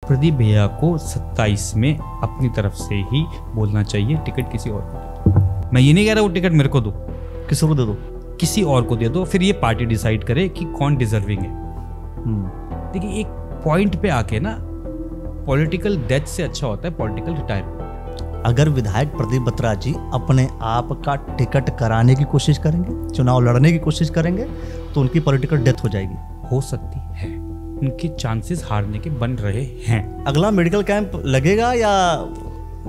प्रदीप भैया को 27 में अपनी तरफ से ही बोलना चाहिए टिकट किसी और को दो। मैं ये नहीं कह रहा वो टिकट मेरे को दो, किसी को दे दो, किसी और को दे दो, फिर ये पार्टी डिसाइड करे कि कौन डिजर्विंग है। देखिए, एक पॉइंट पे आके ना पॉलिटिकल डेथ से अच्छा होता है पॉलिटिकल रिटायरमेंट। अगर विधायक प्रदीप बत्रा जी अपने आप का टिकट कराने की कोशिश करेंगे, चुनाव लड़ने की कोशिश करेंगे, तो उनकी पॉलिटिकल डेथ हो जाएगी। हो सकती है, उनके चांसेस हारने के बन रहे हैं। अगला मेडिकल कैंप लगेगा या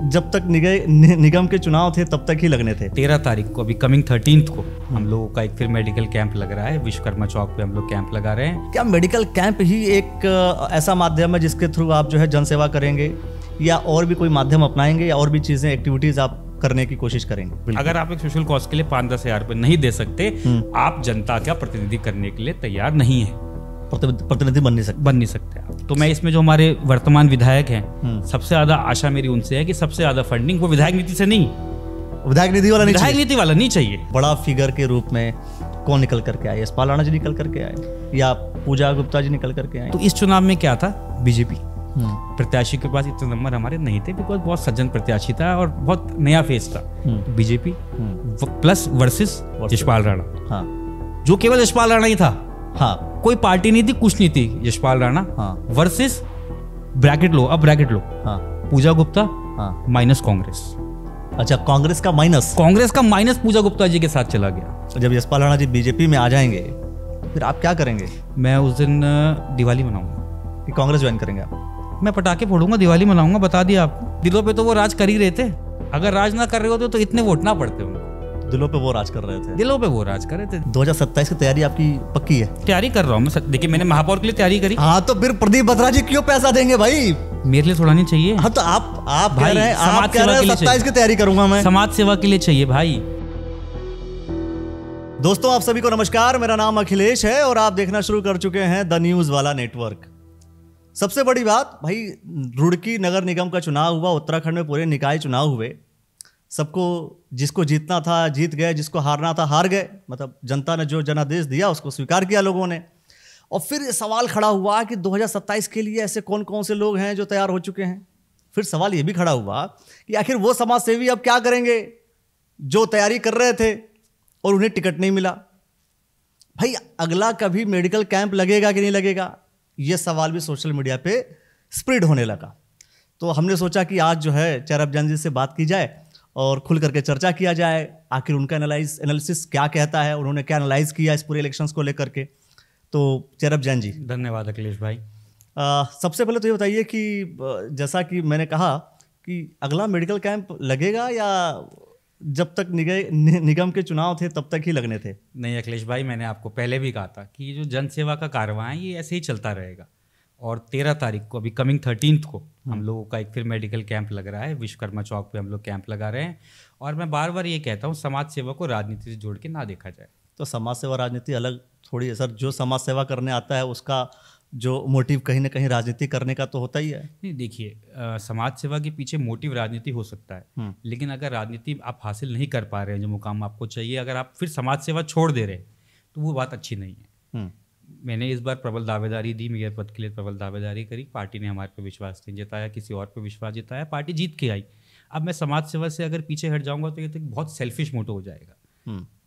जब तक निगम के चुनाव थे तब तक ही लगने थे? 13 तारीख को, अभी कमिंग 13th को हम लोगों का एक फिर मेडिकल कैंप लग रहा है। विश्वकर्मा चौक पे हम लोग कैंप लगा रहे हैं। क्या मेडिकल कैंप ही एक ऐसा माध्यम है जिसके थ्रू आप जो है जनसेवा करेंगे, या और भी कोई माध्यम अपनाएंगे, या और भी चीजें एक्टिविटीज आप करने की कोशिश करेंगे? अगर आप एक सोशल कॉज के लिए 5-10 हज़ार रुपये नहीं दे सकते, आप जनता का प्रतिनिधि करने के लिए तैयार नहीं है, प्रतिनिधि बन नहीं सकते आप। तो मैं इसमें जो हमारे वर्तमान विधायक हैं, सबसे ज्यादा आशा मेरी उनसे है कि सबसे ज्यादा फंडिंग वो विधायक नीति से नहीं, विधायक नीति वाला नहीं चाहिए। बड़ा फिगर के रूप में कौन निकल करके आए? यशपाल राणा जी निकल करके आए या पूजा गुप्ता जी निकल करके आए? तो इस चुनाव में क्या था, बीजेपी प्रत्याशी के पास इतने नंबर हमारे नहीं थे, बिकॉज बहुत सज्जन प्रत्याशी था और बहुत नया फेस था। BJP plus versus Yashpal Rana, जो केवल यशपाल राणा ही था। हाँ, कोई पार्टी नहीं थी, कुछ नहीं थी। यशपाल राणा वर्सेस ब्रैकेट लो, अब ब्रैकेट लो, पूजा गुप्ता माइनस कांग्रेस। अच्छा, कांग्रेस का माइनस पूजा गुप्ता जी के साथ चला गया। तो जब यशपाल राणा जी बीजेपी में आ जाएंगे फिर आप क्या करेंगे? मैं उस दिन दिवाली मनाऊंगा। कि कांग्रेस ज्वाइन करेंगे आप? मैं पटाखे फोड़ूंगा, दिवाली मनाऊंगा। बता दिया आपको, दिलों पे तो वो राज कर ही रहे थे। अगर राज ना कर रहे होते तो इतने वोट ना पड़ते उनको। दिलों पे वो राज कर रहे थे। 2027 की तैयारी आपकी पक्की है? तैयारी कर रहा हूँ मैं। देखिए, मैंने महापौर के लिए तैयारी करी। हाँ, तो फिर प्रदीप बत्रा जी क्यों पैसा देंगे भाई? मेरे लिए थोड़ा नहीं चाहिए। हाँ, तो आप कह रहे हैं 27 की तैयारी करूंगा मैं। समाज सेवा के लिए चाहिए भाई। दोस्तों, आप सभी को नमस्कार। मेरा नाम अखिलेश है और आप देखना शुरू कर चुके हैं द न्यूज वाला नेटवर्क। सबसे बड़ी बात भाई, रुड़की नगर निगम का चुनाव हुआ, उत्तराखंड में पूरे निकाय चुनाव हुए। सबको, जिसको जीतना था जीत गए, जिसको हारना था हार गए। मतलब जनता ने जो जनादेश दिया उसको स्वीकार किया लोगों ने। और फिर ये सवाल खड़ा हुआ कि 2027 के लिए ऐसे कौन कौन से लोग हैं जो तैयार हो चुके हैं। फिर सवाल ये भी खड़ा हुआ कि आखिर वो समाज सेवी अब क्या करेंगे जो तैयारी कर रहे थे और उन्हें टिकट नहीं मिला। भाई, अगला कभी मेडिकल कैंप लगेगा कि नहीं लगेगा, ये सवाल भी सोशल मीडिया पे स्प्रेड होने लगा। तो हमने सोचा कि आज जो है चेहरब जान जी से बात की जाए और खुल करके चर्चा किया जाए, आखिर उनका एनालिसिस क्या कहता है, उन्होंने क्या एनालाइज किया इस पूरे इलेक्शंस को लेकर के। तो चेहरब जान जी, धन्यवाद अखिलेश भाई। सबसे पहले तो ये बताइए कि जैसा कि मैंने कहा कि अगला मेडिकल कैंप लगेगा या जब तक निगम के चुनाव थे तब तक ही लगने थे? नहीं अखिलेश भाई, मैंने आपको पहले भी कहा था कि ये जो जन सेवा का कारवां है ये ऐसे ही चलता रहेगा। और 13 तारीख को, अभी कमिंग 13th को हम लोगों का एक फिर मेडिकल कैंप लग रहा है। विश्वकर्मा चौक पे हम लोग कैंप लगा रहे हैं। और मैं बार बार ये कहता हूँ, समाज सेवा को राजनीति से जोड़ के ना देखा जाए। तो समाज सेवा राजनीति अलग थोड़ी है सर। जो समाज सेवा करने आता है उसका जो मोटिव कहीं ना कहीं राजनीति करने का तो होता ही है। नहीं, देखिए, समाज सेवा के पीछे मोटिव राजनीति हो सकता है, लेकिन अगर राजनीति आप हासिल नहीं कर पा रहे हैं जो मुकाम आपको चाहिए, अगर आप फिर समाज सेवा छोड़ दे रहे हैं तो वो बात अच्छी नहीं है। मैंने इस बार प्रबल दावेदारी दी, मेयर पद के लिए प्रबल दावेदारी करी। पार्टी ने हमारे पे विश्वास नहीं जताया, किसी और पे विश्वास जताया, पार्टी जीत के आई। अब मैं समाज सेवा से अगर पीछे हट जाऊंगा तो ये तो बहुत सेल्फिश मोटो हो जाएगा।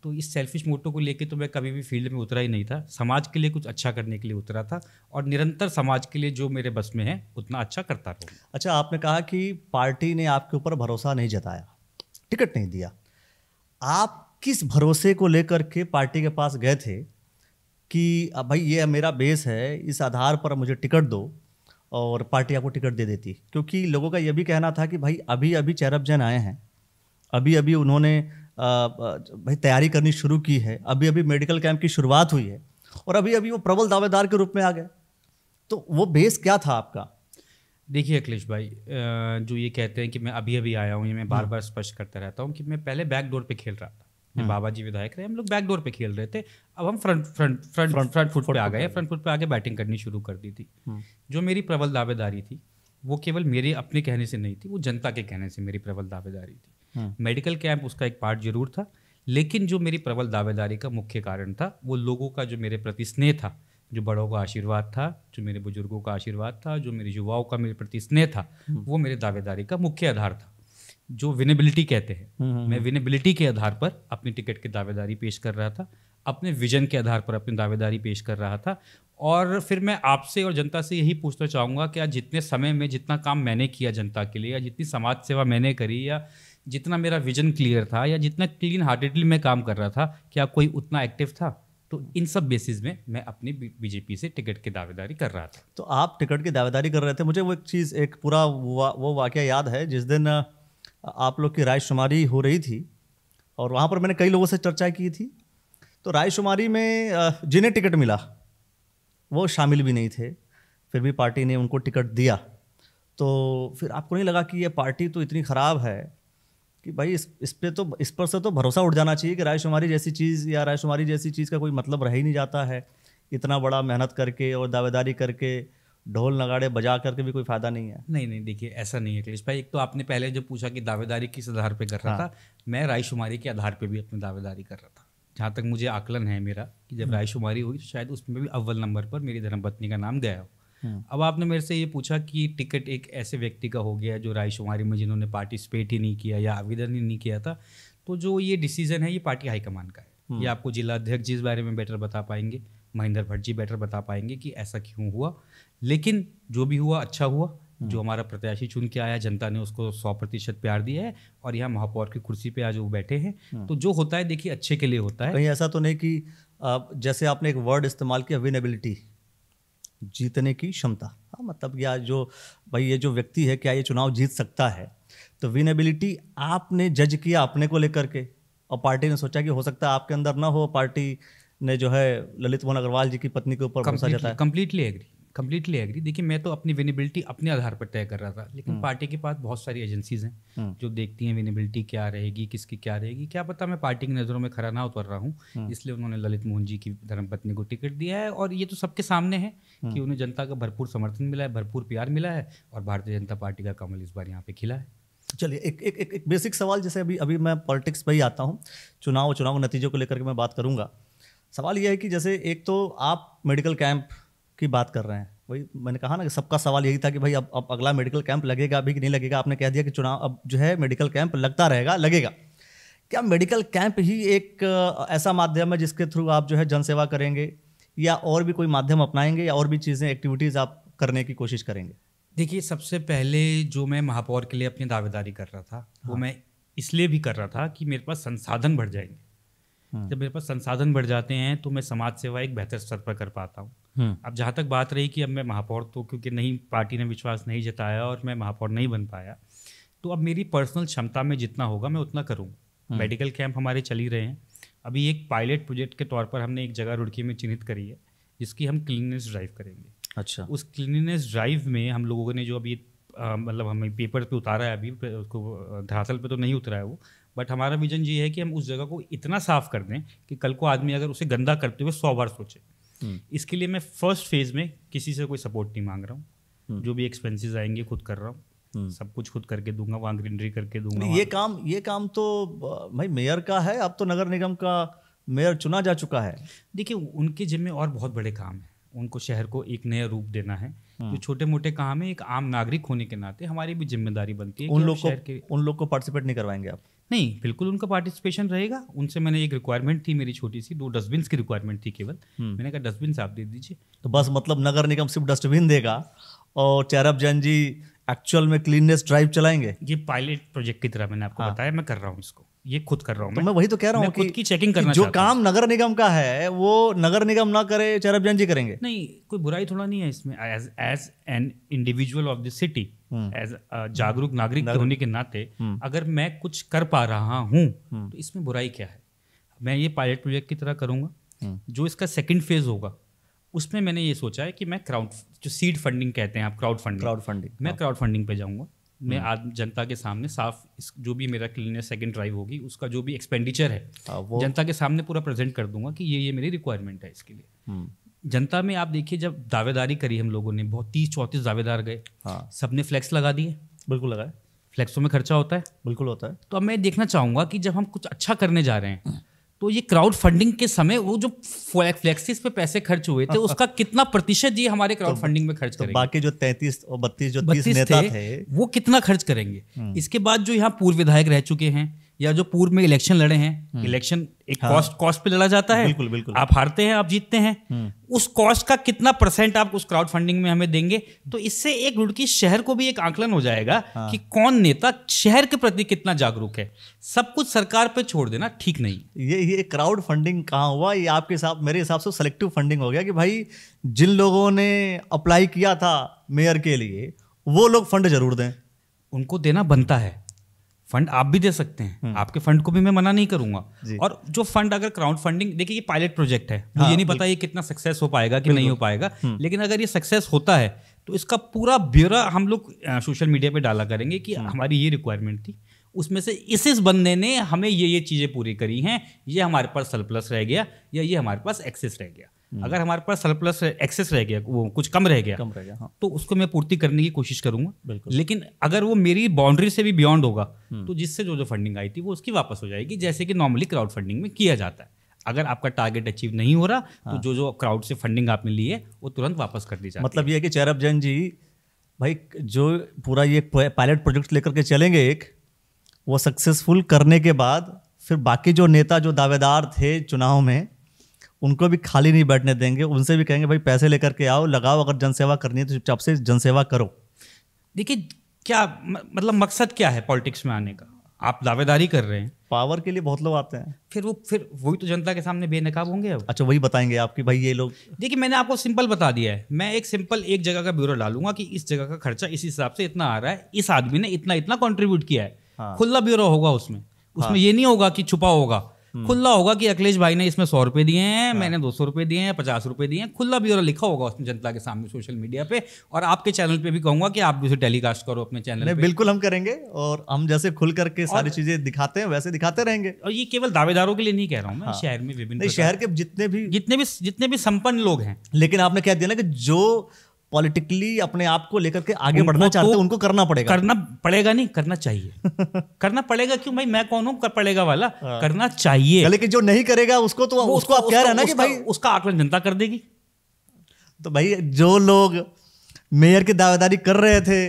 तो इस सेल्फिश मोटो को लेके तो मैं कभी भी फील्ड में उतरा ही नहीं था। समाज के लिए कुछ अच्छा करने के लिए उतरा था और निरंतर समाज के लिए जो मेरे बस में है उतना अच्छा करता रहूँगा। अच्छा, आपने कहा कि पार्टी ने आपके ऊपर भरोसा नहीं जताया, टिकट नहीं दिया। आप किस भरोसे को लेकर के पार्टी के पास गए थे कि अब भाई ये मेरा बेस है, इस आधार पर मुझे टिकट दो, और पार्टी आपको टिकट दे देती? क्योंकि लोगों का यह भी कहना था कि भाई अभी अभी चेहरब जैन आए हैं, अभी अभी उन्होंने भाई तैयारी करनी शुरू की है, अभी अभी मेडिकल कैंप की शुरुआत हुई है और अभी अभी वो प्रबल दावेदार के रूप में आ गए। तो वो बेस क्या था आपका? देखिए अखिलेश भाई, जो ये कहते हैं कि मैं अभी अभी आया हूँ, ये मैं बार बार स्पष्ट करता रहता हूँ कि मैं पहले बैक डोर पे खेल रहा था। बाबा जी विधायक रहे, हम लोग बैक डोर पे खेल रहे थे। अब हम फ्रंट फुट पे आ गए। फ्रंट फुट पे आके बैटिंग करनी शुरू कर दी थी। जो मेरी प्रबल दावेदारी थी वो केवल मेरे अपने कहने से नहीं थी, वो जनता के कहने से मेरी प्रबल दावेदारी थी। मेडिकल कैंप उसका एक पार्ट जरूर था, लेकिन जो मेरी प्रबल दावेदारी का मुख्य कारण था वो लोगों का जो मेरे प्रति स्नेह था, जो बड़ों का आशीर्वाद था, जो मेरे बुजुर्गों का आशीर्वाद था, जो मेरे युवाओं का मेरे प्रति स्नेह था, वो मेरे दावेदारी का मुख्य आधार था, जो विनेबिलिटी कहते हैं। मैं विनेबिलिटी के आधार पर अपनी टिकट की दावेदारी पेश कर रहा था, अपने विजन के आधार पर अपनी दावेदारी पेश कर रहा था। और फिर मैं आपसे और जनता से यही पूछना चाहूँगा कि आज जितने समय में जितना काम मैंने किया जनता के लिए, या जितनी समाज सेवा मैंने करी, या जितना मेरा विजन क्लियर था, या जितना क्लीन हार्टेडली मैं काम कर रहा था, क्या कोई उतना एक्टिव था? तो इन सब बेसिस में मैं अपनी बीजेपी से टिकट की दावेदारी कर रहा था। तो आप टिकट की दावेदारी कर रहे थे, मुझे वो एक चीज़, एक पूरा वो वाकया याद है जिस दिन आप लोग की रायशुमारी हो रही थी, और वहाँ पर मैंने कई लोगों से चर्चा की थी। तो रायशुमारी में जिन्हें टिकट मिला वो शामिल भी नहीं थे, फिर भी पार्टी ने उनको टिकट दिया। तो फिर आपको नहीं लगा कि ये पार्टी तो इतनी ख़राब है कि भाई इस पर से तो भरोसा उठ जाना चाहिए कि रायशुमारी जैसी चीज़ या रायशुमारी जैसी चीज़ का कोई मतलब रह ही नहीं जाता है, इतना बड़ा मेहनत करके और दावेदारी करके ढोल नगाड़े बजा करके भी कोई फायदा नहीं है? नहीं देखिए, ऐसा नहीं है अखिलेश भाई। एक तो आपने पहले जो पूछा कि दावेदारी किस आधार पे कर रहा था, मैं रायशुमारी के आधार पे भी अपनी दावेदारी कर रहा था। जहाँ तक मुझे आकलन है मेरा कि जब रायशुमारी हुई तो शायद उसमें भी अव्वल नंबर पर मेरी धर्मपत्नी का नाम गया हो। अब आपने मेरे से ये पूछा कि टिकट एक ऐसे व्यक्ति का हो गया जो रायशुमारी में जिन्होंने पार्टिसिपेट ही नहीं किया या आवेदन ही नहीं किया था, तो जो ये डिसीजन है ये पार्टी हाईकमान का है। ये आपको जिला अध्यक्ष जी इस बारे में बेटर बता पाएंगे, महेंद्र भट्ट जी बेटर बता पाएंगे कि ऐसा क्यों हुआ। लेकिन जो भी हुआ अच्छा हुआ। जो हमारा प्रत्याशी चुन के आया, जनता ने उसको 100% प्यार दिया है, और यहाँ महापौर की कुर्सी पे आज वो बैठे हैं। तो जो होता है देखिए अच्छे के लिए होता है। कहीं ऐसा तो नहीं कि जैसे आपने एक वर्ड इस्तेमाल किया, विनेबिलिटी, जीतने की क्षमता, हाँ, मतलब या जो भाई ये जो व्यक्ति है क्या ये चुनाव जीत सकता है, तो विनेबिलिटी आपने जज किया अपने को लेकर के, और पार्टी ने सोचा कि हो सकता है आपके अंदर ना हो, पार्टी ने जो है ललित मोहन अग्रवाल जी की पत्नी के ऊपर भरोसा जताया। Completely agree. देखिए, मैं तो अपनी विनेबिलिटी अपने आधार पर तय कर रहा था, लेकिन पार्टी के पास बहुत सारी एजेंसीज हैं जो देखती हैं विनेबिलिटी क्या रहेगी, किसकी क्या रहेगी। क्या पता मैं पार्टी की नज़रों में खरा ना उतर रहा हूँ, इसलिए उन्होंने ललित मोहन जी की धर्मपत्नी को टिकट दिया है। और ये तो सबके सामने है कि उन्हें जनता का भरपूर समर्थन मिला है, भरपूर प्यार मिला है, और भारतीय जनता पार्टी का कमल इस बार यहाँ पे खिला है। चलिए एक बेसिक सवाल, जैसे अभी मैं पॉलिटिक्स पे ही आता हूँ, चुनाव नतीजों को लेकर के मैं बात करूँगा। सवाल यह है कि जैसे एक तो आप मेडिकल कैंप की बात कर रहे हैं, वही मैंने कहा ना कि सबका सवाल यही था कि भाई अब अगला मेडिकल कैंप लगेगा अभी कि नहीं लगेगा। आपने कह दिया कि चुनाव अब जो है मेडिकल कैंप लगता रहेगा, लगेगा। क्या मेडिकल कैंप ही एक ऐसा माध्यम है जिसके थ्रू आप जो है जनसेवा करेंगे, या और भी कोई माध्यम अपनाएंगे, या और भी चीज़ें एक्टिविटीज़ आप करने की कोशिश करेंगे? देखिए, सबसे पहले जो मैं महापौर के लिए अपनी दावेदारी कर रहा था, वो मैं इसलिए भी कर रहा था कि मेरे पास संसाधन बढ़ जाएंगे। जब मेरे पास संसाधन बढ़ जाते हैं तो मैं समाज सेवा एक बेहतर स्तर पर कर पाता हूँ। अब जहाँ तक बात रही कि अब मैं महापौर, तो क्योंकि नहीं, पार्टी ने विश्वास नहीं जताया और मैं महापौर नहीं बन पाया, तो अब मेरी पर्सनल क्षमता में जितना होगा मैं उतना करूँगा। मेडिकल कैंप हमारे चल ही रहे हैं। अभी एक पायलट प्रोजेक्ट के तौर पर हमने एक जगह रुड़की में चिन्हित करी है जिसकी हम क्लीननेस ड्राइव करेंगे। अच्छा। उस क्लीननेस ड्राइव में हम लोगों ने जो अभी मतलब हमें पेपर पे उतारा है, अभी उसको धरातल पे तो नहीं उतरा है वो, बट हमारा विजन ये है कि हम उस जगह को इतना साफ कर दें कि कल को आदमी अगर उसे गंदा करते हुए 100 बार सोचे। इसके लिए मैं फर्स्ट फेज में किसी से कोई सपोर्ट नहीं मांग रहा हूँ। जो भी एक्सपेंसेस आएंगे खुद कर रहा हूँ, सब कुछ खुद करके दूंगा, वहाँ ग्रीनरी करके दूंगा। ये काम तो भाई मेयर का है, अब तो नगर निगम का मेयर चुना जा चुका है। देखिए, उनके जिम्मे और बहुत बड़े काम है। उनको शहर को एक नया रूप देना है। जो छोटे मोटे काम है, एक आम नागरिक होने के नाते हमारी भी जिम्मेदारी बनती है। उन लोग को पार्टिसिपेट नहीं करवाएंगे आप? नहीं, बिल्कुल उनका पार्टिसिपेशन रहेगा। उनसे मैंने एक रिक्वायरमेंट थी मेरी छोटी सी, 2 डस्टबिन की रिक्वायरमेंट थी केवल। मैंने कहा डस्टबिन आप दे दीजिए। तो बस मतलब नगर निगम सिर्फ डस्टबिन देगा और चेहरब जैन जी एक्चुअल में क्लीननेस ड्राइव चलाएंगे? ये पायलट प्रोजेक्ट की तरह मैंने आपको बताया, मैं कर रहा हूँ इसको, ये खुद कर रहा हूँ। तो मैं वही तो कह रहा हूँ खुद की चेकिंग करना जो काम नगर निगम का है वो नगर निगम ना करे, चेहरब जैन जी करेंगे। नहीं, कोई बुराई थोड़ा नहीं है इसमें। As an individual of the city, as जागरूक नागरिक होने के नाते अगर मैं कुछ कर पा रहा हूँ तो इसमें बुराई क्या है। मैं ये पायलट प्रोजेक्ट की तरह करूँगा। जो इसका सेकंड फेज होगा उसमें मैंने ये सोचा है कि मैं जो सीड फंडिंग कहते हैं आप, क्राउड फंडिंग, मैं क्राउड फंडिंग पे जाऊँगा। मैं आज जनता के सामने साफ जो भी मेरा क्लीननेस सेकंड ड्राइव होगी उसका जो भी एक्सपेंडिचर है जनता के सामने पूरा प्रेजेंट कर दूंगा कि ये मेरी रिक्वायरमेंट है इसके लिए। जनता में आप देखिए, जब दावेदारी करी हम लोगों ने, बहुत 30-34 दावेदार गए, सबने फ्लैक्स लगा दिए। बिल्कुल लगाए। फ्लैक्सों में खर्चा होता है, बिल्कुल होता है। तो अब मैं देखना चाहूँगा कि जब हम कुछ अच्छा करने जा रहे हैं तो ये क्राउड फंडिंग के समय वो जो फ्लेक्सिस पे पैसे खर्च हुए थे उसका कितना प्रतिशत ये हमारे क्राउड फंडिंग में खर्च करेंगे? बाकी जो 33 और 32 जो 30 नेता थे वो कितना खर्च करेंगे? इसके बाद जो यहाँ पूर्व विधायक रह चुके हैं या जो पूर्व में इलेक्शन लड़े हैं, इलेक्शन एक कॉस्ट पे लड़ा जाता है। बिल्कुल बिल्कुल। आप हारते हैं, आप जीतते हैं, उस कॉस्ट का कितना परसेंट आप उस क्राउड फंडिंग में हमें देंगे? तो इससे एक रुड़की शहर को भी एक आकलन हो जाएगा कि कौन नेता शहर के प्रति कितना जागरूक है। सब कुछ सरकार पे छोड़ देना ठीक नहीं। ये क्राउड फंडिंग कहाँ हुआ? ये आपके हिसाब, मेरे हिसाब से सेलेक्टिव फंडिंग हो गया कि भाई जिन लोगों ने अप्लाई किया था मेयर के लिए वो लोग फंड जरूर दें। उनको देना बनता है, फंड आप भी दे सकते हैं, आपके फंड को भी मैं मना नहीं करूंगा। और जो फंड अगर क्राउड फंडिंग, देखिए ये पायलट प्रोजेक्ट है, मुझे नहीं पता ये कितना सक्सेस हो पाएगा कि नहीं हो पाएगा, लेकिन अगर ये सक्सेस होता है तो इसका पूरा ब्यौरा हम लोग सोशल मीडिया पे डाला करेंगे कि हमारी ये रिक्वायरमेंट थी, उसमें से इस बंदे ने हमें ये चीज़ें पूरी करी हैं, ये हमारे पास सरप्लस रह गया या ये हमारे पास एक्सेस रह गया। अगर हमारे पास सरप्लस एक्सेस रह गया, वो कुछ कम रह गया हाँ। तो उसको मैं पूर्ति करने की कोशिश करूंगा। लेकिन अगर वो मेरी बाउंड्री से भी बियॉन्ड होगा तो जिससे जो फंडिंग आई थी वो उसकी वापस हो जाएगी, जैसे कि नॉर्मली क्राउड फंडिंग में किया जाता है। अगर आपका टारगेट अचीव नहीं हो रहा तो जो क्राउड से फंडिंग आपने ली है वो तुरंत वापस कर दी जाती है। मतलब ये है कि चेहरब जैन जी भाई जो पूरा ये पायलट प्रोजेक्ट लेकर के चलेंगे, एक वो सक्सेसफुल करने के बाद फिर बाकी जो नेता जो दावेदार थे चुनाव में उनको भी खाली नहीं बैठने देंगे, उनसे भी कहेंगे भाई पैसे लेकर के आओ, लगाओ, अगर जनसेवा करनी है तो चुपचाप से जनसेवा करो। देखिए क्या मतलब मकसद क्या है पॉलिटिक्स में आने का? आप दावेदारी कर रहे हैं, पावर के लिए बहुत लोग आते हैं, फिर वही तो जनता के सामने बेनकाब होंगे। अब अच्छा वही बताएंगे आपकी भाई ये लोग। देखिए मैंने आपको सिंपल बता दिया है, मैं एक जगह का ब्यूरो डालूंगा कि इस जगह का खर्चा इस हिसाब से इतना आ रहा है, इस आदमी ने इतना इतना कंट्रीब्यूट किया है। खुला ब्यूरो होगा उसमें ये नहीं होगा कि छुपा होगा, खुला होगा कि अखिलेश भाई ने इसमें 100 रुपए दिए हैं, मैंने 200 रुपए दिए हैं, 50 रुपए दिए हैं, खुला ब्यूरो लिखा होगा उसमें जनता के सामने सोशल मीडिया पे। और आपके चैनल पे भी कहूंगा कि आप भी उसे टेलीकास्ट करो अपने चैनल पे। बिल्कुल हम करेंगे और हम जैसे खुल करके सारी चीजें दिखाते हैं वैसे दिखाते रहेंगे। और ये केवल दावेदारों के लिए नहीं कह रहा हूँ मैं, शहर में विभिन्न शहर के जितने भी संपन्न लोग हैं। लेकिन आपने कह दिया ना कि जो पॉलिटिकली अपने आप को लेकर के आगे बढ़ना चाहते हैं उनको करना पड़ेगा नहीं, करना चाहिए। करना पड़ेगा क्यों भाई, मैं कौन हूं कर पड़ेगा वाला? करना चाहिए। लेकिन जो नहीं करेगा उसको आप कह रहे हैं ना कि भाई उसका आकलन जनता कर देगी। तो भाई जो लोग मेयर की दावेदारी कर रहे थे,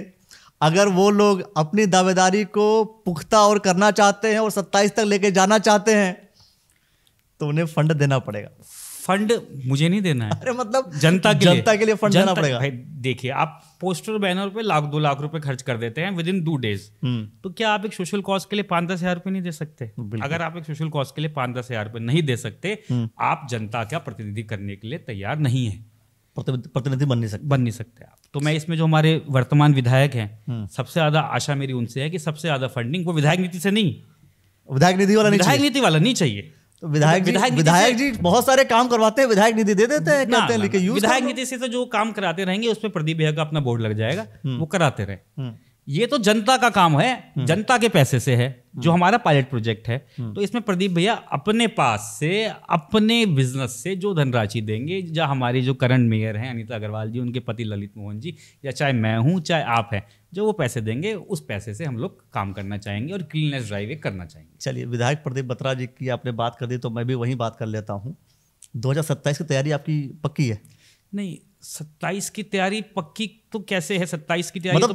अगर वो लोग अपनी दावेदारी को पुख्ता और करना चाहते हैं और 27 तक लेके जाना चाहते हैं तो उन्हें फंड देना पड़ेगा। फंड मुझे नहीं देना है, अरे मतलब जनता के लिए फंड देना पड़ेगा। भाई देखिए आप पोस्टर बैनर पे 1-2 लाख रुपए खर्च कर देते हैं विद इन 2 डेज, तो क्या आप एक सोशल कॉज के लिए 5-10 हजार रुपए नहीं दे सकते? अगर आप एक सोशल कॉज के लिए 5-10 हजार रुपए नहीं दे सकते, आप जनता का प्रतिनिधि करने के लिए तैयार नहीं है, प्रतिनिधि बन नहीं सकते आप। तो मैं इसमें जो हमारे वर्तमान विधायक हैं, सबसे ज्यादा आशा मेरी उनसे है कि सबसे ज्यादा फंडिंग वो विधायक नीति से नहीं, विधायक नीति वाला नहीं चाहिए। तो विधायक जी बहुत सारे काम करवाते हैं, विधायक निधि दे देते हैं, कहते हैं लेके यूज। विधायक निधि से तो जो काम कराते रहेंगे उसमें प्रदीप भैया का अपना बोर्ड लग जाएगा, वो कराते रहे। ये तो जनता का काम है, जनता के पैसे से है, जो हमारा पायलट प्रोजेक्ट है। तो इसमें प्रदीप भैया अपने पास से, अपने बिजनेस से जो धनराशि देंगे, जो हमारी जो करंट मेयर हैं अनीता अग्रवाल जी, उनके पति ललित मोहन जी, या चाहे मैं हूं चाहे आप हैं, जो वो पैसे देंगे उस पैसे से हम लोग काम करना चाहेंगे और क्लीननेस ड्राइव करना चाहेंगे। चलिए, विधायक प्रदीप बत्रा जी की आपने बात कर दी तो मैं भी वहीं बात कर लेता हूँ। 2027 की तैयारी आपकी पक्की है? नहीं, 27 की तैयारी पक्की तो कैसे है? 27 की तैयारी मतलब तो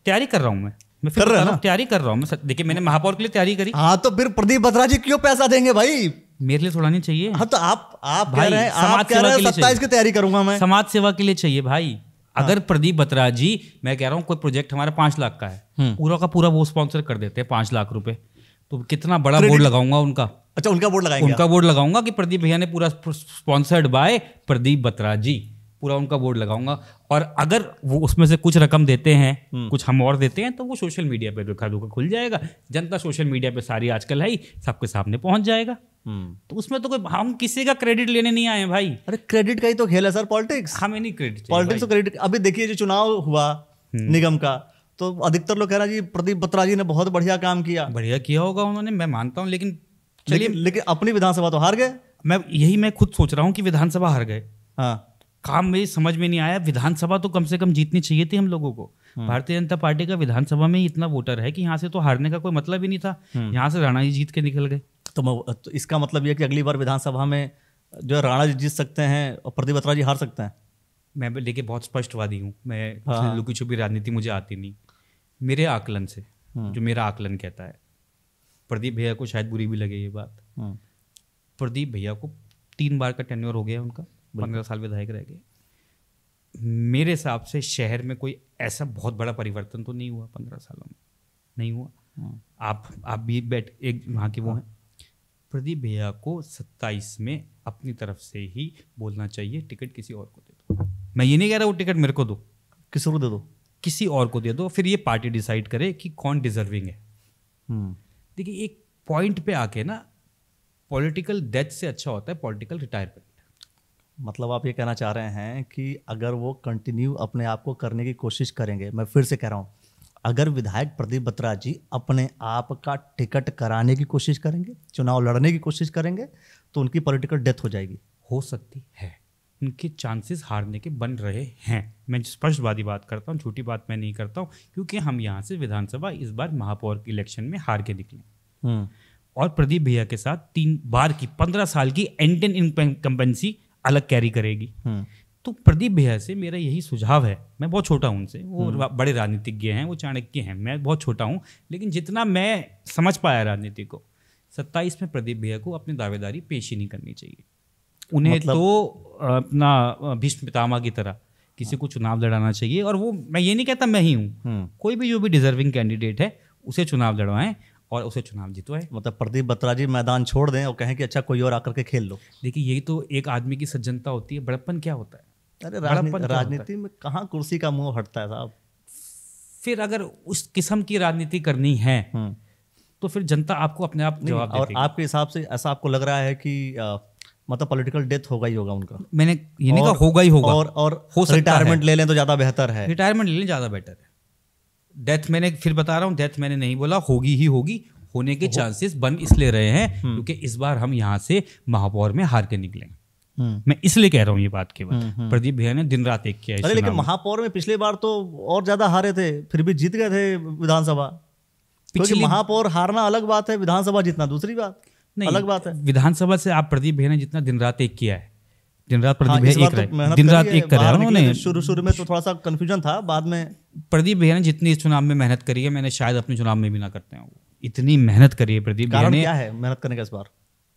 तैयारी कर रहा हूँ मैं कर रहा हूँ, तैयारी कर रहा हूँ। देखिए मैंने महापौर के लिए तैयारी करी। हाँ तो फिर प्रदीप बत्रा जी क्यों पैसा देंगे भाई? मेरे लिए थोड़ा नहीं चाहिए। हाँ तो आप कह रहे हैं, आप कह रहे हैं 27 की तैयारी करूंगा मैं। समाज सेवा के लिए चाहिए भाई। अगर प्रदीप बत्रा जी, मैं कह रहा हूँ कोई प्रोजेक्ट हमारा 5 लाख का है, पूरा का पूरा वो स्पॉन्सर कर देते हैं 5 लाख रुपए, तो कितना बड़ा बोर्ड लगाऊंगा उनका। अच्छा, उनका बोर्ड लगाएंगे? उनका बोर्ड लगाऊंगा कि प्रदीप भैया ने पूरा स्पॉन्सर्ड बाय प्रदीप बत्रा जी, पूरा उनका बोर्ड लगाऊंगा। और अगर वो उसमें से कुछ रकम देते हैं, कुछ हम और देते हैं, तो वो सोशल मीडिया पे रुखा दुखा खुल जाएगा। जनता सोशल मीडिया पे सारी आजकल है ही, सबके सामने पहुंच जाएगा। तो उसमें तो कोई, हम किसी का क्रेडिट लेने नहीं आए भाई। अरे क्रेडिट का ही तो खेल है सर, पॉलिटिक्स। हमें नहीं क्रेडिट, पॉलिटिक्स तो क्रेडिट। अभी देखिए जो चुनाव हुआ निगम का, तो अधिकतर लोग कह रहा जी प्रदीप बत्रा जी ने बहुत बढ़िया काम किया। बढ़िया किया होगा उन्होंने, मैं मानता हूँ, लेकिन चलिए, लेकिन अपनी विधानसभा तो हार गए। मैं खुद सोच रहा हूँ कि विधानसभा हार गए। हाँ, काम मेरी समझ में नहीं आया। विधानसभा तो कम से कम जीतनी चाहिए थी हम लोगों को। भारतीय जनता पार्टी का विधानसभा में इतना वोटर है कि यहाँ से तो हारने का कोई मतलब ही नहीं था। यहाँ से राणा जी जीत के निकल गए। तो इसका मतलब ये कि अगली बार विधानसभा में जो है राणा जी जीत सकते हैं और प्रदीप बत्रा जी हार सकते हैं। मैं देखिए बहुत स्पष्टवादी हूँ, मैं लुकी छुपी राजनीति मुझे आती नहीं। मेरे आकलन से, जो मेरा आकलन कहता है, प्रदीप भैया को शायद बुरी भी लगे ये बात, प्रदीप भैया को 3 बार का टेन्योर हो गया उनका, 15 साल विधायक रह गए। मेरे हिसाब से शहर में कोई ऐसा बहुत बड़ा परिवर्तन तो नहीं हुआ 15 सालों में, नहीं हुआ। आप भी एक वहाँ के वो हैं। प्रदीप भैया को 27 में अपनी तरफ से ही बोलना चाहिए टिकट किसी और को दे दो। मैं ये नहीं कह रहा वो टिकट मेरे को दो, किसी को दे दो, किसी और को दे दो, फिर ये पार्टी डिसाइड करे कि कौन डिजर्विंग है। देखिए एक पॉइंट पे आके ना पॉलिटिकल डेथ से अच्छा होता है पॉलिटिकल रिटायरमेंट। मतलब आप ये कहना चाह रहे हैं कि अगर वो कंटिन्यू अपने आप को करने की कोशिश करेंगे, मैं फिर से कह रहा हूँ, अगर विधायक प्रदीप बत्रा जी अपने आप का टिकट कराने की कोशिश करेंगे, चुनाव लड़ने की कोशिश करेंगे, तो उनकी पॉलिटिकल डेथ हो जाएगी। हो सकती है, उनके चांसेस हारने के बन रहे हैं। मैं स्पष्टवादी बात करता हूँ, छोटी बात मैं नहीं करता हूँ, क्योंकि हम यहाँ से विधानसभा इस बार महापौर के इलेक्शन में हार के निकले और प्रदीप भैया के साथ 3 बार की 15 साल की एंड इनकम्बेंसी अलग कैरी करेगी। तो प्रदीप भैया से मेरा यही सुझाव है, मैं बहुत छोटा हूँ उनसे, वो बड़े राजनीतिज्ञ हैं, वो चाणक्य हैं, मैं बहुत छोटा हूँ, लेकिन जितना मैं समझ पाया राजनीति को, 27 में प्रदीप भैया को अपनी दावेदारी पेश ही नहीं करनी चाहिए। उन्हें मतलब तो अपना भीष्म पितामह की तरह किसी को चुनाव लड़ाना चाहिए। और वो मैं ये नहीं कहता मैं ही हूँ, कोई भी जो भी डिजर्विंग कैंडिडेट है उसे चुनाव लड़वाएं और उसे चुनाव जितवाएं। मतलब प्रदीप बत्रा जी मैदान छोड़ दें और कहें कि अच्छा कोई और आकर के खेल लो। देखिए यही तो एक आदमी की सज्जनता होती है। बड़प्पन क्या होता है? अरे राजनीति में कहाँ कुर्सी का मुंह हटता है साहब। फिर अगर उस किस्म की राजनीति करनी है तो फिर जनता आपको अपने आप जवाब देती है। और आपके हिसाब से ऐसा आपको लग रहा है कि मतलब पॉलिटिकल डेथ होगा ही होगा उनका? मैंने ये नहीं कहा होगा ही होगा, और हो रिटायरमेंट ले लें तो ज़्यादा बेहतर है। रिटायरमेंट ले लें ज़्यादा बेटर है। डेथ मैंने फिर बता रहा हूँ, डेथ मैंने नहीं बोला, होगी ही होगी। होने के चांसेस बन इसलिए रहे हैं क्योंकि इस बार हम यहाँ से महापौर में हार के निकले। मैं इसलिए कह रहा हूँ ये बात केवल। प्रदीप भैया ने दिन रात एक किया। अरे लेकिन महापौर में पिछली बार तो और ज्यादा हारे थे, फिर भी जीत गए थे विधानसभा। क्योंकि महापौर हारना अलग बात है, विधानसभा जीतना दूसरी बात, अलग बात है। विधानसभा से आप प्रदीप भैया ने जितना दिन रात एक किया है, दिन रात प्रदीप भैया दिन रात एक कर रहे हैं उन्होंने। शुरू में तो थोड़ा सा कंफ्यूजन था, बाद में प्रदीप भैया ने जितनी इस चुनाव में मेहनत करी है, मैंने शायद अपने चुनाव में भी ना करते हैं। इतनी मेहनत करी है प्रदीप भैया ने। क्या है मेहनत करने का इस बार?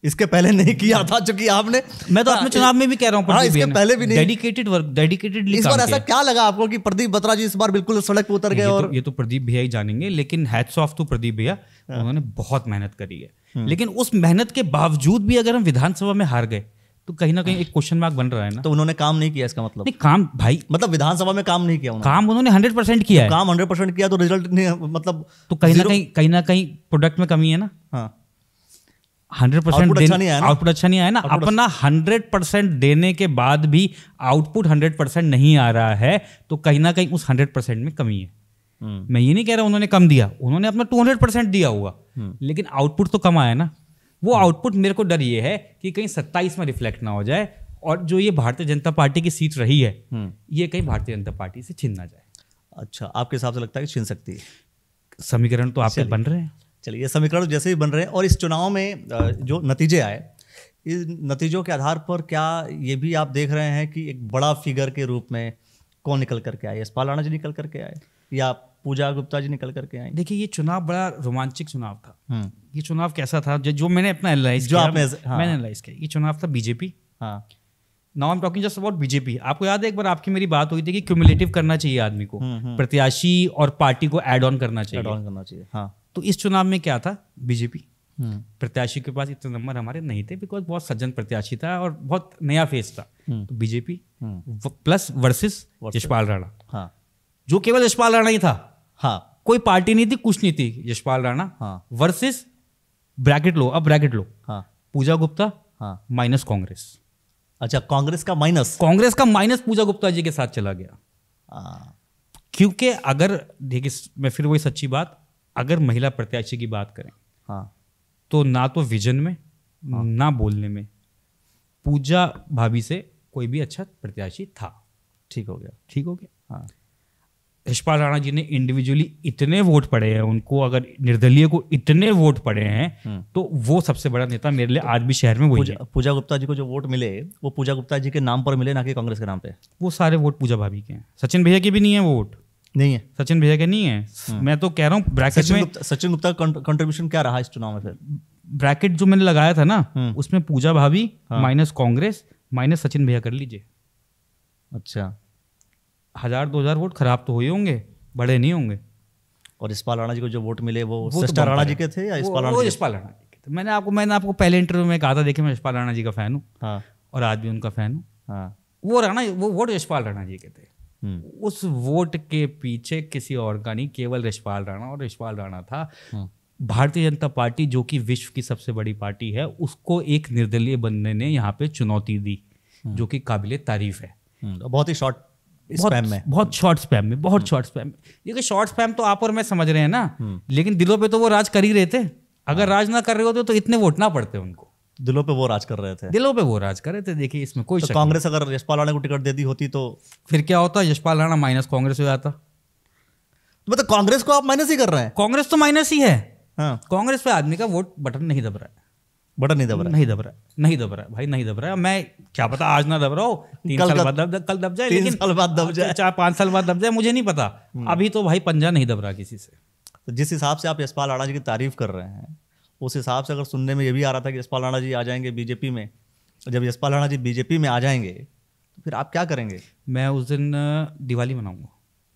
इसके पहले नहीं किया था चूंकि आपने। मैं तो अपने चुनाव में भी कह रहा हूँ इसके पहले भी नहीं। Dedicated work, dedicatedly. इस बार ऐसा क्या लगा आपको कि प्रदीप बत्रा जी इस बार बिल्कुल सड़क पे उतर गए? और ये तो प्रदीप भैया ही जानेंगे, लेकिन हैट्स ऑफ टू प्रदीप भैया, उन्होंने बहुत मेहनत करी है। लेकिन उस मेहनत के बावजूद भी अगर हम विधानसभा में हार गए तो कहीं ना कहीं एक क्वेश्चन मार्क बन रहा है ना। तो उन्होंने काम नहीं किया इसका मतलब? नहीं, काम भाई मतलब विधानसभा में काम नहीं किया उन्होंने। काम उन्होंने 100% किया है। काम 100% किया तो रिजल्ट नहीं, मतलब तो कहीं ना कहीं प्रोडक्ट में कमी है ना। 100% आउटपुट अच्छा नहीं आया ना। अपना 100% देने के बाद भी आउटपुट 100% नहीं आ रहा है तो कहीं ना कहीं उस 100% में कमी है। मैं ये नहीं कह रहा उन्होंने कम दिया, उन्होंने अपना 200% दिया हुआ, लेकिन आउटपुट तो कम आया ना। वो आउटपुट मेरे को डर ये है कि कहीं 27 में रिफ्लेक्ट ना हो जाए और जो ये भारतीय जनता पार्टी की सीट रही है ये कहीं भारतीय जनता पार्टी से छिन ना जाए। अच्छा, आपके हिसाब से लगता है कि छिन सकती है? समीकरण तो आपके बन रहे हैं। चलिए, ये समीकरण जैसे ही बन रहे हैं और इस चुनाव में जो नतीजे आए, इस नतीजों के आधार पर क्या ये भी आप देख रहे हैं कि एक बड़ा फिगर के रूप में कौन निकल करके आए? यशपाल राणा जी निकल करके आए या पूजा गुप्ता जी निकल करके आई? देखिए, ये चुनाव बड़ा रोमांचक चुनाव था। ये चुनाव कैसा था जो मैंने अपना एनालाइज किया, मैंने एनालाइज किया। ये चुनाव था BJP. Now I am talking just about BJP. आपको याद है एक बार आपकी मेरी बात हुई थी कि क्यूमुलेटिव करना चाहिए आदमी को, प्रत्याशी और पार्टी को ऐड ऑन करना चाहिए। हाँ, तो इस चुनाव में क्या था? बीजेपी प्रत्याशी के पास इतने नंबर हमारे नहीं थे, बिकॉज बहुत सज्जन प्रत्याशी था और बहुत नया फेस था। तो BJP plus versus Yashpal Rana. हाँ, जो केवल यशपाल राणा ही था। हाँ, कोई पार्टी नहीं थी, कुछ नहीं थी। यशपाल राणा वर्सेस ब्रैकेट लो, अब ब्रैकेट लो। हाँ, पूजा गुप्ता माइनस कांग्रेस। अच्छा, कांग्रेस का माइनस पूजा गुप्ता जी के साथ चला गया। क्योंकि अगर देखिए, मैं फिर वही सच्ची बात, अगर महिला प्रत्याशी की बात करें तो ना तो विजन में ना बोलने में पूजा भाभी से कोई भी अच्छा प्रत्याशी था। ठीक हो गया। हाँ, यशपाल राणा जी ने इंडिविजुअली इतने वोट पड़े हैं उनको, अगर निर्दलीय को इतने वोट पड़े हैं तो वो सबसे बड़ा नेता मेरे लिए आज भी शहर में वही है। पूजा गुप्ता जी को जो वोट मिले वो पूजा गुप्ता जी के नाम पर मिले, ना कि कांग्रेस के नाम पे। वो सारे वोट पूजा भाभी के हैं, सचिन भैया के भी नहीं है वोट। नहीं है, सचिन भैया के नहीं है। मैं तो कह रहा हूँ ब्रैकेट में सचिन गुप्ता का कंट्रीब्यूशन क्या रहा इस चुनाव में? फिर ब्रैकेट जो मैंने लगाया था ना उसमें पूजा भाभी माइनस कांग्रेस माइनस सचिन भैया कर लीजिए। अच्छा, 1000-2000 वोट खराब तो हुए होंगे, बड़े नहीं होंगे। और यशपाल राणा जी को जो वोट मिले वो सचिन राणा जी के थे या यशपाल राणा? वो यशपाल राणा जी के थे। मैंने आपको पहले इंटरव्यू में कहा था, देखिए मैं यशपाल राणा जी का फैन हूँ। हाँ। और आज भी उनका फैन हूँ। हाँ। वो वोट यशपाल राणा जी के थे। उस वोट के पीछे किसी और का नहीं, केवल यशपाल राणा और यशपाल राणा था। भारतीय जनता पार्टी जो कि विश्व की सबसे बड़ी पार्टी है, उसको एक निर्दलीय बनने ने यहाँ पे चुनौती दी, जो कि काबिले तारीफ है। बहुत ही शॉर्ट स्पैम में, बहुत शॉर्ट स्पैम में, बहुत शॉर्ट स्पैम में। देखिए शॉर्ट स्पैम तो आप और मैं समझ रहे हैं ना, लेकिन दिलों पे तो वो राज कर ही रहे थे। अगर राज ना कर रहे होते तो इतने वोट ना पड़ते उनको। दिलों पे वो राज कर रहे थे, दिलों पे वो राज कर रहे थे। देखिए इसमें कोई तो कांग्रेस अगर यशपाल राणा को टिकट दे दी होती तो फिर क्या होता? यशपाल राणा माइनस कांग्रेस हो जाता। मतलब कांग्रेस को आप माइनस ही कर रहे हैं? कांग्रेस तो माइनस ही है। हाँ। कांग्रेस पे आदमी का वोट बटन नहीं दब रहा है। बटन नहीं दब रहा है? नहीं दब रहा है भाई, नहीं दब रहा है। मैं क्या पता आज ना दब रहा हो, 3 साल बाद कल दब जाए, 3 साल बाद दब जाए, 4-5 साल बाद दब जाए, मुझे नहीं पता। अभी तो भाई पंजा नहीं दब रहा किसी से। तो जिस हिसाब से आप यशपाल राणा जी की तारीफ कर रहे हैं, उस हिसाब से अगर सुनने में ये भी आ रहा था कि यशपाल राणा जी आ जाएंगे बीजेपी में, जब यशपाल राणा जी बीजेपी में आ जाएंगे तो फिर आप क्या करेंगे? मैं उस दिन दिवाली मनाऊंगा।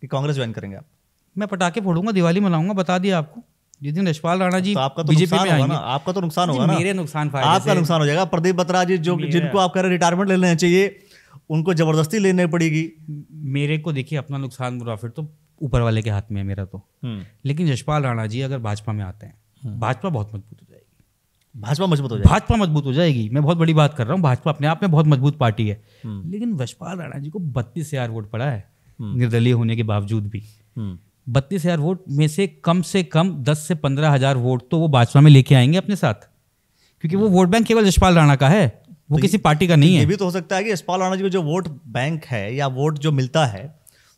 कि कांग्रेस ज्वाइन करेंगे आप? मैं पटाखे फोड़ूंगा, दिवाली मनाऊंगा। बता दिया आपको, जिस दिन यशपाल राणा जी तो आपका तो नुकसान होगा ना, आपका तो नुकसान होगा ना। मेरे नुकसान फायदे आपका नुकसान हो जाएगा। प्रदीप बत्रा जी जो जिनको आप कह रहे रिटायरमेंट ले लेना चाहिए, उनको जबरदस्ती लेनी पड़ेगी। मेरे को देखिए अपना नुकसान बुरा फिर तो ऊपर वाले के हाथ में है, मेरा तो। लेकिन यशपाल राणा जी अगर भाजपा में आते हैं, भाजपा बहुत मजबूत हो जाएगी। भाजपा मजबूत हो जाएगी? भाजपा मजबूत हो जाएगी। मैं बहुत बड़ी बात कर रहा हूँ। भाजपा अपने आप में बहुत मजबूत पार्टी है। लेकिन यशपाल राणा जी को 32,000 वोट पड़ा है निर्दलीय होने के बावजूद भी। 32,000 वोट में से कम 10 से 15,000 वोट तो वो भाजपा में लेके आएंगे अपने साथ, क्योंकि वो वोट बैंक केवल यशपाल राणा का है, वो किसी पार्टी का नहीं है। ये भी तो हो सकता है कि यशपाल राणा जी को जो वोट बैंक है या वोट जो मिलता है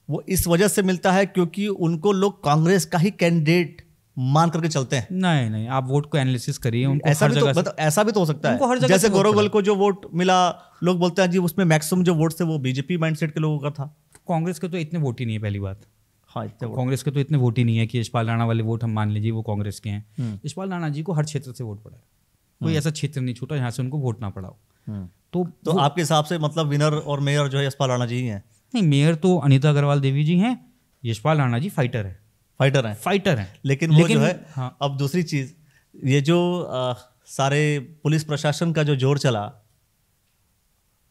वो इस वजह से मिलता है क्योंकि उनको लोग कांग्रेस का ही कैंडिडेट मान करके चलते हैं। नहीं, आप वोट को एनालिसिस करिए। ऐसा भी तो हो सकता है। जैसे गौरव को जो वोट मिला, लोग बोलते हैं जी उसमें मैक्सिमम जो वोट थे वो बीजेपी माइंडसेट के लोगों का था। कांग्रेस के तो इतने वोट ही नहीं है, पहली बात। हाँ, कांग्रेस के तो इतने वोट ही नहीं है कि यशपाल राणा वाले वोट हम मान लीजिए वो कांग्रेस के हैं। यशपाल राणा जी को हर क्षेत्र से वोट पड़ा है, कोई ऐसा क्षेत्र नहीं छूटा जहाँ से उनको वोट ना पड़ा हो। तो आपके हिसाब से मतलब विनर और मेयर जो है यशपाल राणा जी ही हैं? नहीं, मेयर तो अनीता अग्रवाल देवी जी हैं। यशपाल राणा जी फाइटर है। लेकिन वो जो है, हाँ। अब दूसरी चीज, ये जो सारे पुलिस प्रशासन का जो जोर चला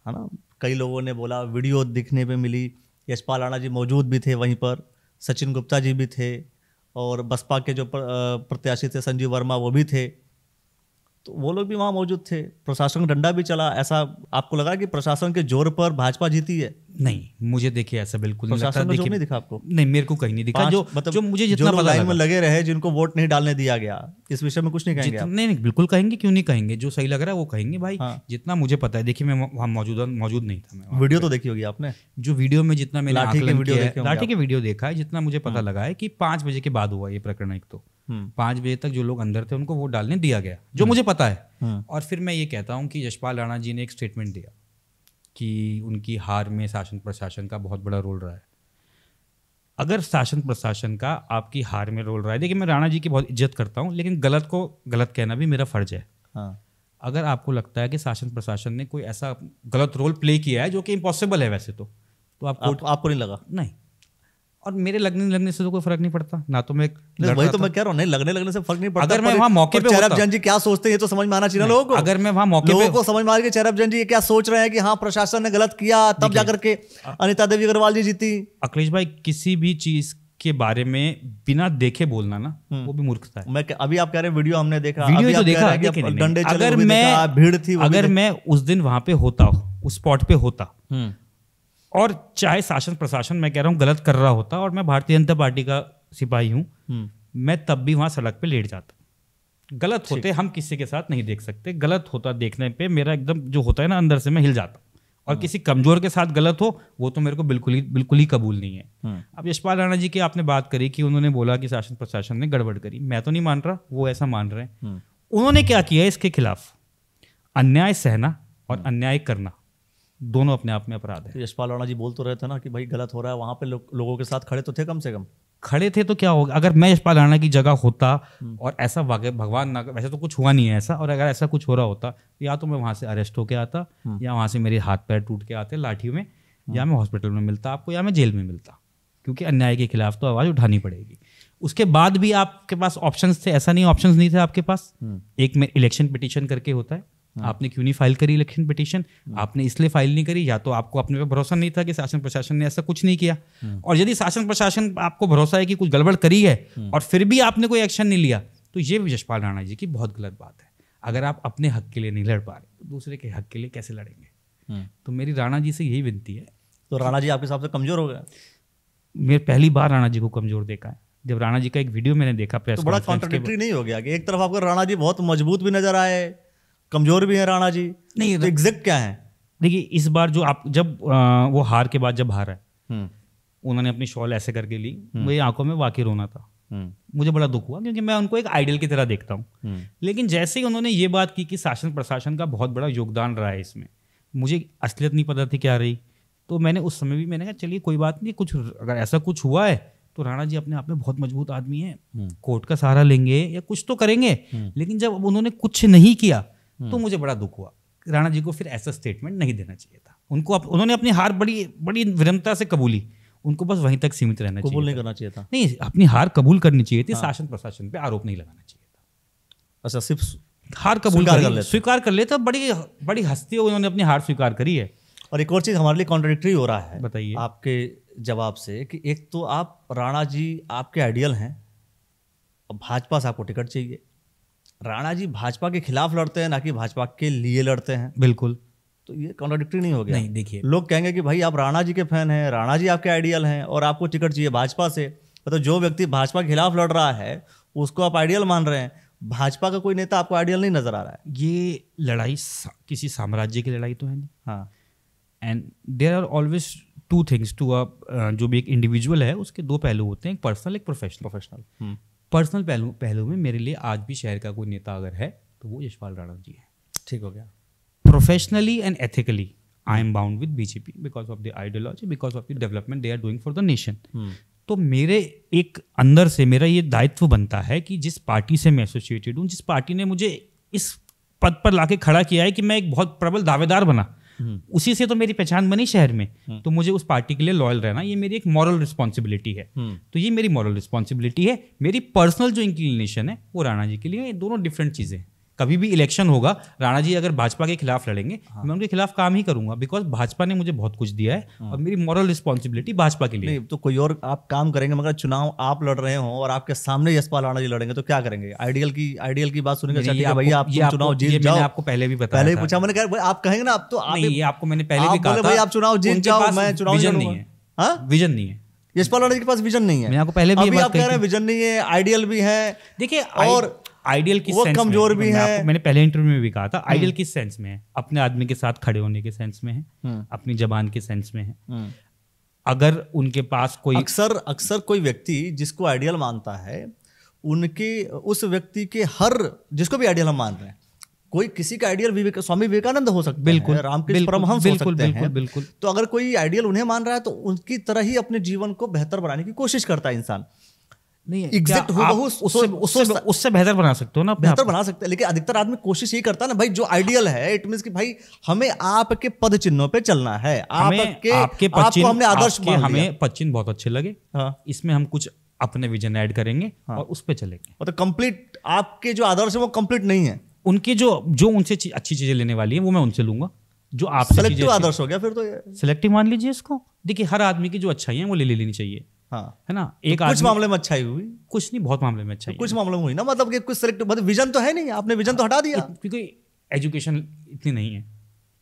है ना, कई लोगों ने बोला, वीडियो दिखने पे मिली, यशपाल राणा जी मौजूद भी थे वहीं पर, सचिन गुप्ता जी भी थे और बसपा के जो प्रत्याशी थे संजीव वर्मा वो भी थे, तो वो लोग भी वहाँ मौजूद थे। प्रशासन का डंडा भी चला। ऐसा आपको लगा कि प्रशासन के जोर पर भाजपा जीती है? नहीं, मुझे देखिए ऐसा बिल्कुल नहीं लगता। देखिए नहीं दिखा आपको? नहीं, मेरे को कहीं नहीं दिखा। जो मुझे जितना पता लाइन में लगे रहे, जिनको वोट नहीं डालने दिया गया, इस विषय में कुछ नहीं कहेंगे? नहीं, बिल्कुल कहेंगे, क्यों नहीं कहेंगे। जो सही लग रहा है वो कहेंगे भाई। जितना मुझे पता है, देखिए मैं वहाँ मौजूद नहीं था। वीडियो तो देखी होगी आपने? जो वीडियो में जितना मैंने लाठी के वीडियो देखा है, जितना मुझे पता लगा है कि 5 बजे के बाद हुआ ये प्रकरण। एक तो 5 बजे तक जो लोग अंदर थे उनको वोट डालने दिया गया, जो मुझे पता है। और फिर मैं ये कहता हूँ कि यशपाल राणा जी ने एक स्टेटमेंट दिया कि उनकी हार में शासन प्रशासन का बहुत बड़ा रोल रहा है। अगर शासन प्रशासन का आपकी हार में रोल रहा है, देखिए मैं राणा जी की बहुत इज्जत करता हूँ, लेकिन गलत को गलत कहना भी मेरा फर्ज है। अगर आपको लगता है कि शासन प्रशासन ने कोई ऐसा गलत रोल प्ले किया है जो कि इम्पॉसिबल है वैसे तो आपको नहीं लगा? नहीं, और मेरे लगने से तो कोई फर्क नहीं पड़ता ना। तो मैं वही तो मैं कह रहा हूँ, नहीं लगने से फर्क नहीं पड़ता। अगर मैं वहाँ मौके पे चेहरा जन जी क्या सोचते हैं ये तो समझ में आना चाहिए लोगों को। अगर मैं वहाँ मौके लोगों को समझ में आ रही है चेहरा जन जी क्या सोच रहे हैं कि हाँ प्रशासन ने गलत किया, तब जाकर के अनीता देवी अग्रवाल जी जीती। अखिलेश भाई, किसी भी चीज के बारे में बिना देखे बोलना ना, वो भी मूर्खता है। मैं अभी आप कह रहे हैं वीडियो हमने देखा, वीडियो तो देखा, डंडे चले, भीड़ थी। अगर मैं उस दिन वहां पे होता, उस स्पॉट पे होता, और चाहे शासन प्रशासन मैं कह रहा हूँ गलत कर रहा होता, और मैं भारतीय जनता पार्टी का सिपाही हूँ, मैं तब भी वहां सड़क पे लेट जाता। गलत होते हम किसी के साथ नहीं देख सकते, गलत होता देखने पे मेरा एकदम जो होता है ना अंदर से मैं हिल जाता, और किसी कमजोर के साथ गलत हो वो तो मेरे को बिल्कुल ही कबूल नहीं है। अब यशपाल राणा जी की आपने बात करी कि उन्होंने बोला कि शासन प्रशासन ने गड़बड़ करी, मैं तो नहीं मान रहा, वो ऐसा मान रहे हैं। उन्होंने क्या किया इसके खिलाफ? अन्याय सहना और अन्याय करना दोनों अपने आप में अपराध है। यशपाल राणा जी बोल तो रहे थे ना कि भाई गलत हो रहा है, वहां पे लोगों के साथ खड़े तो थे, कम से कम खड़े थे तो क्या होगा? अगर मैं यशपाल राणा की जगह होता और ऐसा वाकई भगवान ना, वैसे तो कुछ हुआ नहीं है ऐसा, और अगर ऐसा कुछ हो रहा होता या तो मैं वहां से अरेस्ट होके आता, या वहां से मेरे हाथ पैर टूट के आते लाठियों में, या मैं हॉस्पिटल में मिलता आपको, या मैं जेल में मिलता, क्योंकि अन्याय के खिलाफ तो आवाज उठानी पड़ेगी। उसके बाद भी आपके पास ऑप्शंस थे, ऐसा नहीं ऑप्शंस नहीं थे आपके पास। एक में इलेक्शन पिटीशन करके होता है, आपने क्यों नहीं फाइल करी इलेक्शन पिटीशन? आपने इसलिए फाइल नहीं करी, या तो आपको अपने पे भरोसा नहीं था कि शासन प्रशासन ने ऐसा कुछ नहीं किया, और यदि शासन प्रशासन आपको भरोसा है कि कुछ गड़बड़ करी है और फिर भी आपने कोई एक्शन नहीं लिया, तो ये यशपाल राणा जी की बहुत गलत बात है। अगर आप अपने हक के लिए नहीं लड़ पा रहे तो दूसरे के हक के लिए कैसे लड़ेंगे? तो मेरी राणा जी से यही विनती है। तो राणा जी आपके हिसाब से कमजोर हो गया? मैं पहली बार राणा जी को कमजोर देखा है। जब राणा जी का एक वीडियो मैंने देखा प्रेस तो बड़ा कॉन्ट्राडिक्टरी नहीं हो गया कि एक तरफ आपको राणा जी बहुत मजबूत भी नजर आए, कमजोर भी है राणा जी? नहीं, तो एग्जैक्ट क्या है? देखिए इस बार जो आप जब वो हार के बाद जब हारा है, उन्होंने अपनी शॉल ऐसे करके ली, मेरी आंखों में वाकई रोना था। मुझे बड़ा दुख हुआ क्योंकि मैं उनको एक आइडल की तरह देखता हूँ। लेकिन जैसे ही उन्होंने ये बात की कि शासन प्रशासन का बहुत बड़ा योगदान रहा है इसमें, मुझे असलियत नहीं पता थी क्या रही, तो मैंने उस समय भी मैंने कहा चलिए कोई बात नहीं, कुछ अगर ऐसा कुछ हुआ है तो राणा जी अपने आप में बहुत मजबूत आदमी है, कोर्ट का सहारा लेंगे या कुछ तो करेंगे। लेकिन जब उन्होंने कुछ नहीं किया तो मुझे बड़ा दुख हुआ। राणा जी को फिर ऐसा स्टेटमेंट नहीं देना चाहिए था। उन्होंने अपनी हार बड़ी बड़ी विनम्रता से कबूली, उनको बस वहीं तक सीमित रहना चाहिए, कबूल नहीं करना चाहिए था। नहीं, अपनी हार कबूल करनी चाहिए थी। शासन प्रशासन पे आरोप नहीं लगाना चाहिए था। अच्छा, सिर्फ हार कबूल स्वीकार कर लेता। बड़ी बड़ी हस्ती है, उन्होंने अपनी हार स्वीकार करी है। और एक और चीज हमारे लिए कॉन्ट्राडिक्टरी हो रहा है, बताइए आपके जवाब से, कि एक तो आप राणा जी आपके आइडियल हैं और भाजपा से आपको टिकट चाहिए। राणा जी भाजपा के खिलाफ लड़ते हैं, ना कि भाजपा के लिए लड़ते हैं। बिल्कुल, तो ये कॉन्ट्राडिक्टरी नहीं हो गया? नहीं, देखिए लोग कहेंगे कि भाई आप राणा जी के फैन हैं, राणा जी आपके आइडियल हैं और आपको टिकट चाहिए भाजपा से। मतलब जो व्यक्ति भाजपा के खिलाफ लड़ रहा है उसको आप आइडियल मान रहे हैं, भाजपा का कोई नेता आपको आइडियल नहीं नजर आ रहा है। ये लड़ाई किसी साम्राज्य की लड़ाई तो है नहीं। हाँ, and there are always two things to जो भी एक इंडिविजुअल है उसके दो पहलू होते हैं, एक पर्सनल एक प्रोफेशनल। पर्सनल पहलू में मेरे लिए आज भी शहर का कोई नेता अगर है तो वो यशपाल राणा जी है। ठीक हो गया। Professionally and ethically I am bound with BJP because of the ideology, because of the development they are doing for the nation. तो मेरे एक अंदर से मेरा ये दायित्व बनता है कि जिस पार्टी से मैं एसोसिएटेड हूँ, जिस पार्टी ने मुझे इस पद पर लाके खड़ा किया है कि मैं एक बहुत प्रबल दावेदार बना, उसी से तो मेरी पहचान बनी शहर में, तो मुझे उस पार्टी के लिए लॉयल रहना ये मेरी एक मॉरल रिस्पॉन्सिबिलिटी है। तो ये मेरी मॉरल रिस्पॉन्सिबिलिटी है। मेरी पर्सनल जो इंक्लिनेशन है वो राणा जी के लिए, ये दोनों डिफरेंट चीजें हैं। कभी भी इलेक्शन होगा, राणा जी अगर भाजपा के खिलाफ लड़ेंगे, मैं उनके खिलाफ काम ही करूंगा, बिकॉज भाजपा ने मुझे बहुत कुछ दिया है और मेरी मॉरल रिस्पॉन्सिबिलिटी भाजपा के लिए। नहीं तो कोई और आप काम करेंगे, मगर चुनाव आप लड़ रहे हो और आपके सामने यशपाल राणा जी लड़ेंगे तो क्या करेंगे? आइडियल की बात सुनेंगे, भैया आप चुनाव जीत जाओ। मैंने आपको पहले भी बताया, पहले पूछा मैंने, कहा आप कहेंगे ना, आप तो ये आपको मैंने पहले भी कहा था, भाई आप चुनाव जीत जाओ, मैं चुनाव विजन नहीं है। हाँ, विजन नहीं है यशपाल राणा जी के पास, विजन नहीं है। मैं आपको पहले भी आप कह रहे हैं विजन नहीं है, आइडियल भी है। देखिए, और आइडियल किस सेंस में, कमजोर भी है। मैंने पहले इंटरव्यू में भी कहा था, आइडियल किस सेंस में है? अपने आदमी के साथ खड़े होने के सेंस में है, अपनी जबान के सेंस में है। अगर उनके पास कोई अक्सर कोई व्यक्ति जिसको आइडियल मानता है, उनके उस व्यक्ति के जिसको भी आइडियल हम मान रहे हैं, कोई किसी का आइडियल स्वामी विवेकानंद हो सकता है, बिल्कुल, रामकृष्ण परमहंस हो सकते हैं। बिल्कुल। तो अगर कोई आइडियल उन्हें मान रहा है तो उनकी तरह ही अपने जीवन को बेहतर बनाने की कोशिश करता है इंसान। नहीं, एग्जैक्ट उससे बेहतर बना सकते हो ना, बेहतर बना सकते हैं। लेकिन अधिकतर आदमी कोशिश यही करता है ना भाई, जो आइडियल है इट मींस कि भाई हमें आपके पद चिन्हों पे चलना है, आपको हमने आदर्श मान लिया। हमें पद चिन्ह बहुत अच्छे लगे, इसमें हम कुछ अपने विजन ऐड करेंगे और उस पे चलेंगे। मतलब कंप्लीट आपके जो आदर्श है वो कंप्लीट नहीं है। उनके जो उनसे अच्छी चीजें लेने वाली है वो मैं उनसे लूंगा। जो आप सेलेक्टिव आदर्श हो गया फिर तो, सेलेक्टिव मान लीजिए इसको। देखिए, हर आदमी की जो अच्छाई है वो ले लेनी चाहिए। हाँ, है ना। एक तो कुछ मामले में अच्छाई हुई, कुछ नहीं, बहुत मामले में अच्छाई, कुछ मामलों में हुई ना, मतलब कि कुछ सेलेक्टिव, मतलब विजन तो है नहीं, आपने विजन तो हटा दिया क्योंकि एजुकेशन इतनी नहीं है।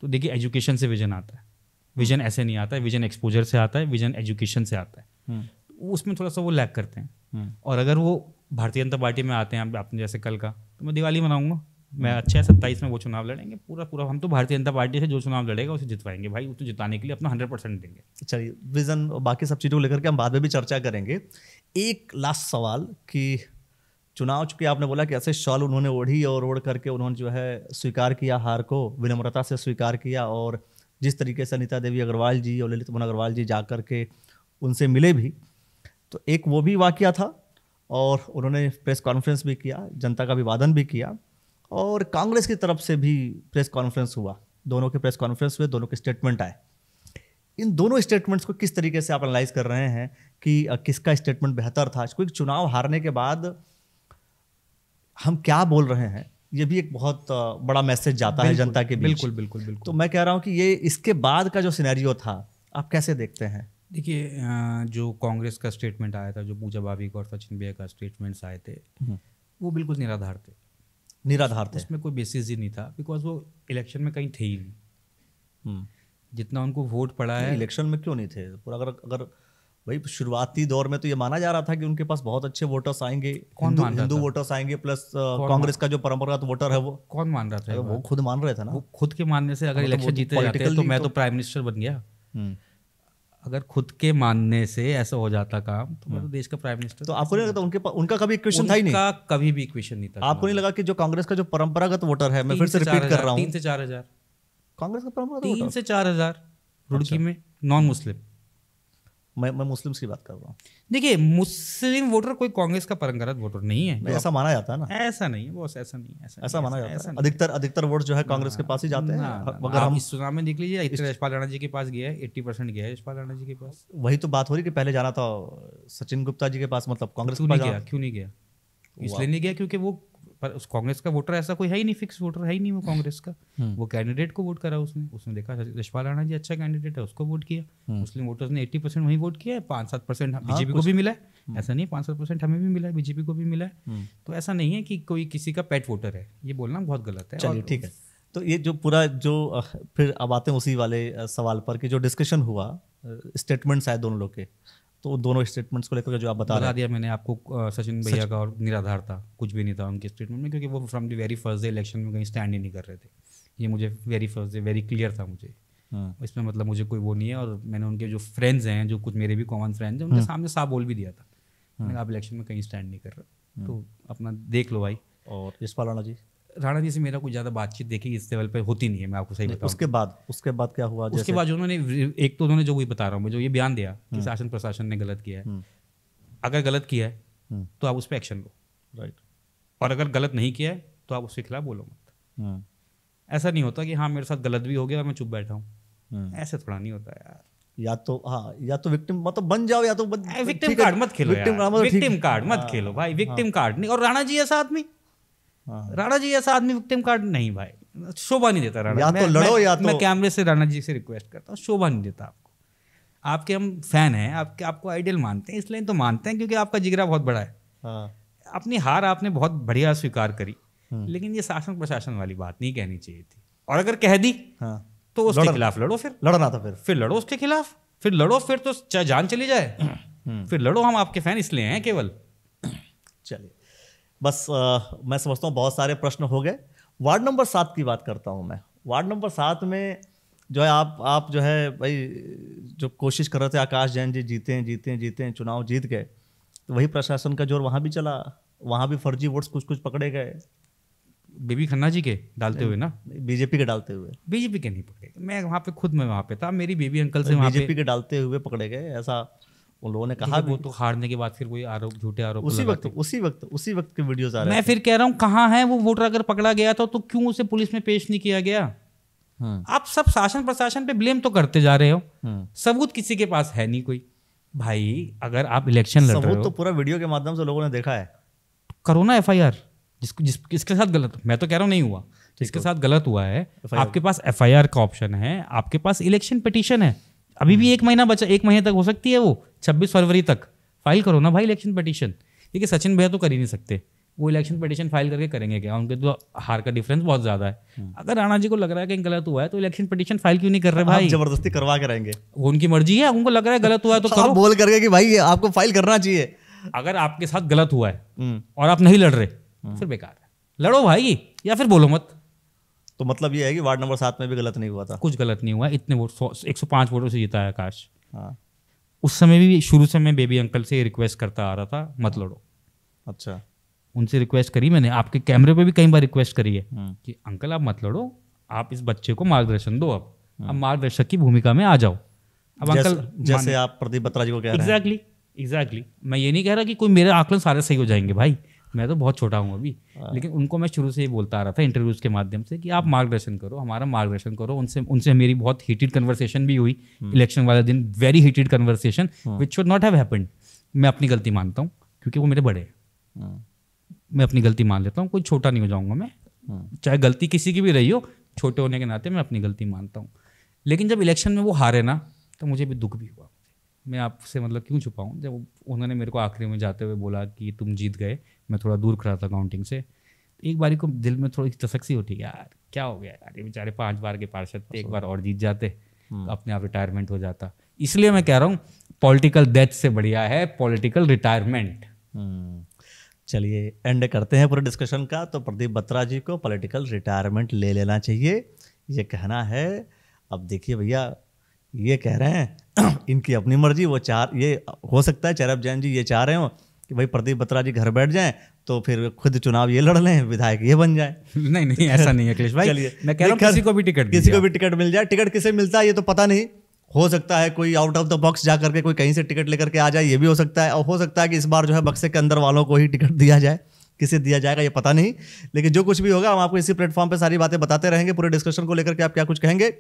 तो देखिए, एजुकेशन से विजन आता है, विजन ऐसे नहीं आता है, विजन एक्सपोजर से आता है, विजन एजुकेशन से आता है। उसमें थोड़ा सा वो लैग करते हैं। और अगर वो भारतीय जनता पार्टी में आते हैं, आपने जैसे कल का, तो मैं दिवाली मनाऊंगा, मैं अच्छा है 27 में वो चुनाव लड़ेंगे पूरा हम तो भारतीय जनता पार्टी से जो चुनाव लड़ेगा उसे जितवाएंगे भाई, वो तो जिताने के लिए अपना 100% देंगे। चलिए, विजन और बाकी सब चीज़ों को लेकर के हम बाद में भी चर्चा करेंगे। एक लास्ट सवाल कि चुनाव, चूंकि आपने बोला कि ऐसे शॉल उन्होंने ओढ़ी और ओढ़ करके उन्होंने जो है स्वीकार किया हार को, विनम्रता से स्वीकार किया, और जिस तरीके से अनीता देवी अग्रवाल जी और ललित मोहन अग्रवाल जी जा करके उनसे मिले भी, तो एक वो भी वाकया था और उन्होंने प्रेस कॉन्फ्रेंस भी किया, जनता का अभिवादन भी किया, और कांग्रेस की तरफ से भी प्रेस कॉन्फ्रेंस हुआ, दोनों के प्रेस कॉन्फ्रेंस हुए, दोनों के स्टेटमेंट आए। इन दोनों स्टेटमेंट्स को किस तरीके से आप एनालाइज कर रहे हैं कि किसका स्टेटमेंट बेहतर था? क्योंकि चुनाव हारने के बाद हम क्या बोल रहे हैं, ये भी एक बहुत बड़ा मैसेज जाता है जनता के बीच। बिल्कुल। तो मैं कह रहा हूँ कि ये इसके बाद का जो सिनेरियो था, आप कैसे देखते हैं? देखिए, जो कांग्रेस का स्टेटमेंट आया था, जो पूजा भाभी और सचिन भैया का स्टेटमेंट्स आए थे, वो बिल्कुल निराधार थे। उसमें कोई बेसिस ही नहीं था, बिकॉज वो इलेक्शन में कहीं थे ही नहीं। जितना उनको वोट पड़ा है, इलेक्शन में क्यों नहीं थे पूरा? अगर भाई शुरुआती दौर में तो ये माना जा रहा था कि उनके पास बहुत अच्छे वोटर्स आएंगे, हिंदू वोटर्स आएंगे, प्लस कांग्रेस का जो परंपरागत वोटर है वो कौन मान रहा था? वो खुद मान रहे थे ना। वो खुद के मानने से अगर इलेक्शन जीते जाते तो मैं तो प्राइम मिनिस्टर बन गया। अगर खुद के मानने से ऐसा हो जाता काम, तो मैं तो देश का प्राइम मिनिस्टर। तो आपको नहीं लगता उनका कभी क्वेश्चन था ही नहीं? उनका कभी भी क्वेश्चन नहीं था। आपको नहीं लगा कि जो कांग्रेस का जो परंपरागत वोटर है, मैं फिर से रिपीट कर रहा हूँ, 3 से 4 हजार कांग्रेस का परंपरागत 3 से 4 हजार रुड़की में नॉन मुस्लिम। मैं मुस्लिम्स की बात कर रहा हूँ। देखिए, मुस्लिम वोटर कोई कांग्रेस का परंपरागत वोटर नहीं है, ऐसा माना जाता है ना। ऐसा नहीं है बॉस, ऐसा नहीं, ऐसा माना जाता है। अधिकतर वोट जो है कांग्रेस के पास ही जाते हैं। अगर हम इस चुनाव में देख लीजिए, यशपाल राणा जी के पास गया है, 80% गया है यशपाल राणा जी के पास। वही तो बात हो रही कि पहले जाना था सचिन गुप्ता जी के पास, मतलब कांग्रेस क्यों नहीं गया? इसलिए नहीं गया क्योंकि वो पर उस कांग्रेस का वोटर ऐसा कोई है ही नहीं, फिक्स वोटर है ही नहीं वो कांग्रेस का। वो कैंडिडेट को वोट करा उसने देखा यशपाल राणा जी अच्छा कैंडिडेट है, उसको वोट किया। मुस्लिम वोटर्स ने 80% वही वोट किया है, 5-7% बीजेपी को भी मिला है। ऐसा नहीं है, 5-7% हमें भी मिला है, बीजेपी को भी मिला है। तो ऐसा नहीं है कि कोई किसी का पेट वोटर है, ये बोलना बहुत गलत है। चलिए ठीक है, तो ये जो पूरा जो फिर अब आते हैं उसी वाले सवाल पर कि जो डिस्कशन हुआ, स्टेटमेंट्स आए दोनों लोग के, तो दोनों स्टेटमेंट्स को लेकर जो आप बता दिया मैंने आपको, सचिन भैया का और निराधार था, कुछ भी नहीं था उनके स्टेटमेंट में, क्योंकि वो from the very first day election में कहीं स्टैंड ही नहीं कर रहे थे। ये मुझे very first day very clear था मुझे, इसमें मतलब मुझे कोई वो नहीं है। और मैंने उनके जो फ्रेंड्स हैं, जो कुछ मेरे भी कॉमन फ्रेंड्स हैं, उनके सामने साफ बोल भी दिया था, मैंने आप इलेक्शन में कहीं स्टैंड नहीं कर रहे, तो अपना देख लो भाई। और यशपाल राणा जी से मेरा कुछ ज़्यादा बातचीत देखी इस लेवल पे होती नहीं है, मैं आपको सही बताऊं। उसके बाद क्या हुआ? उसके बाद जो उन्होंने एक तो उन्होंने जो वही बता रहा हूँ मैं, जो ये बयान दिया कि शासन प्रशासन ने गलत किया है। अगर गलत किया है तो आप उस पर एक्शन लो, राइट। और अगर गलत नहीं किया है तो आप उसके खिलाफ बोलो मत। ऐसा नहीं होता कि हाँ मेरे साथ गलत भी हो गया और मैं चुप बैठा हूँ, ऐसे थोड़ा नहीं होता यार। या तो विक्टिम मतलब बन जाओ, या तो विक्टिम कार्ड मत खेलो, विक्टिम कार्ड मत खेलो भाई, विक्टिम कार्ड नहीं। और राणा जी ऐसा आदमी, विक्टिम कार्ड नहीं भाई, शोभा नहीं देता राणा। या तो लड़ो या तो मैं कैमरे से राणा जी से रिक्वेस्ट करता हूँ, शोभा नहीं देता आपको। आपके हम फैन हैं, आपको आइडियल मानते हैं, इसलिए तो मानते हैं क्योंकि आपका जिगरा बहुत बड़ा है। अपनी हार आपने बहुत बढ़िया स्वीकार करी, लेकिन ये शासन प्रशासन वाली बात नहीं कहनी चाहिए थी। और अगर कह दी तो उसके खिलाफ लड़ो, फिर लड़ना था, फिर लड़ो उसके खिलाफ, फिर लड़ो, फिर तो चाहे जान चली जाए, फिर लड़ो। हम आपके फैन इसलिए हैं केवल। चलिए, बस मैं समझता हूँ बहुत सारे प्रश्न हो गए। वार्ड नंबर 7 की बात करता हूँ मैं। वार्ड नंबर 7 में जो है आप जो है भाई, जो कोशिश कर रहे थे आकाश जैन जी जीते, चुनाव जीत गए, तो वही प्रशासन का जोर वहाँ भी चला, वहाँ भी फर्जी वोट्स कुछ पकड़े गए। बेबी खन्ना जी के डालते हुए ना, बीजेपी के डालते हुए। बीजेपी के नहीं पकड़े, मैं वहाँ पे खुद मैं वहाँ पे था, मेरी बेबी अंकल से वहाँ बीजेपी के डालते हुए पकड़े गए, ऐसा उन लोगों ने कहा। वो तो हारने के बाद फिर वही आरोप, झूठे आरोप उसी वक्त के वीडियोस आ रहे हैं। मैं फिर कह रहा हूँ कहाँ है वो वोटर? अगर पकड़ा गया था तो क्यों उसे पुलिस में पेश नहीं किया गया? आप सब शासन प्रशासन पे ब्लेम तो करते जा रहे हो, सबूत किसी के पास है नहीं कोई। भाई अगर आप इलेक्शन लड़ रहे हो, तो पूरा वीडियो के माध्यम से लोगों ने देखा है। करो ना FIR, जिसके साथ गलत, मैं तो कह रहा हूँ नहीं हुआ, जिसके साथ गलत हुआ है, आपके पास FIR का ऑप्शन है, आपके पास इलेक्शन पिटीशन है, अभी भी 1 महीना बचा, 1 महीने तक हो सकती है वो, 26 फरवरी तक फाइल करो ना भाई इलेक्शन पिटीशन। देखिए सचिन भैया तो कर ही नहीं सकते, वो इलेक्शन पिटीशन फाइल करके करेंगे क्या? उनके तो हार का डिफरेंस बहुत ज्यादा है। अगर राणा जी को लग रहा है कि गलत हुआ है तो इलेक्शन पिटीशन फाइल क्यों नहीं कर रहे भाई? जबरदस्ती करवा के रहेंगे, वो उनकी मर्जी है, उनको लग रहा है गलत हुआ है तो करो, बोल करके कि भाई आपको फाइल करना चाहिए। अगर आपके साथ गलत हुआ है और आप नहीं लड़ रहे, फिर बेकार है, लड़ो भाई। या फिर बोलो मत। तो मतलब ये है कि वार्ड नंबर 7 में भी गलत नहीं हुआ था? कुछ गलत नहीं हुआ, इतने वोट 105 वोटों से जीता है आकाश। हाँ। उस समय भी शुरू से मैं बेबी अंकल से रिक्वेस्ट करता आ रहा था, मत लड़ो। अच्छा। उनसे रिक्वेस्ट करी मैंने, आपके कैमरे पे भी कई बार रिक्वेस्ट करी है कि अंकल आप मत लड़ो, आप इस बच्चे को मार्गदर्शन दो। अब मार्गदर्शक की भूमिका में आ जाओ। अब अंकल जैसे आप प्रदीप बत्रा जी को कह रहे हैं। एग्जैक्टली मैं ये नहीं कह रहा कि कोई मेरे आकलन सारे सही हो जाएंगे भाई, मैं तो बहुत छोटा हूँ अभी, लेकिन उनको मैं शुरू से ही बोलता आ रहा था इंटरव्यूज के माध्यम से कि आप मार्गदर्शन करो, हमारा मार्गदर्शन करो। उनसे मेरी बहुत हीटेड कन्वर्सेशन भी हुई इलेक्शन वाले दिन, very heated conversation which should not have happened. मैं अपनी गलती मानता हूँ क्योंकि वो मेरे बड़े हैं, मैं अपनी गलती मान लेता हूँ, कोई छोटा नहीं हो जाऊँगा मैं, चाहे गलती किसी की भी रही हो, छोटे होने के नाते मैं अपनी गलती मानता हूँ। लेकिन जब इलेक्शन में वो हारे ना तो मुझे भी दुख भी हुआ। मैं आपसे मतलब क्यों छुपाऊँ, जब उन्होंने मेरे को आखिरी में जाते हुए बोला कि तुम जीत गए, मैं थोड़ा दूर खड़ा था काउंटिंग से, एक बारी को दिल में थोड़ी तसक सी उठी, यार क्या हो गया यार, ये बेचारे 5 बार के पार्षद थे, एक बार और जीत जाते तो अपने आप रिटायरमेंट हो जाता। इसलिए मैं कह रहा हूँ पॉलिटिकल डेथ से बढ़िया है पॉलिटिकल रिटायरमेंट। चलिए एंड करते हैं पूरे डिस्कशन का। तो प्रदीप बत्रा जी को पॉलिटिकल रिटायरमेंट ले लेना चाहिए, ये कहना है। अब देखिए भैया, ये कह रहे हैं इनकी अपनी मर्जी, वो ये हो सकता है चैरब जैन जी ये चाह रहे हो कि भाई प्रदीप बत्रा जी घर बैठ जाएं तो फिर खुद चुनाव ये लड़ लें, विधायक ये बन जाए। नहीं ऐसा नहीं है अखिलेश भाई। चलिए मैं कह रहा हूं किसी को भी टिकट मिल जाए। टिकट किसे मिलता है ये तो पता नहीं, हो सकता है कोई आउट ऑफ द बॉक्स जा करके कोई कहीं से टिकट लेकर के आ जाए, ये भी हो सकता है। और हो सकता है कि इस बार जो है बक्से के अंदर वालों को ही टिकट दिया जाए, किसे दिया जाएगा ये पता नहीं। लेकिन जो कुछ भी होगा हम आपको इसी प्लेटफॉर्म पे सारी बातें बताते रहेंगे। पूरे डिस्कशन को लेकर के आप क्या कुछ कहेंगे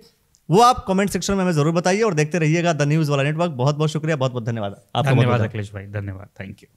वो आप कमेंट सेक्शन में हमें जरूर बताइए, और देखते रहिएगा द न्यूज़ वाला नेटवर्क। बहुत बहुत शुक्रिया, बहुत बहुत धन्यवाद आपका। धन्यवाद अखिलेश भाई, धन्यवाद, थैंक यू।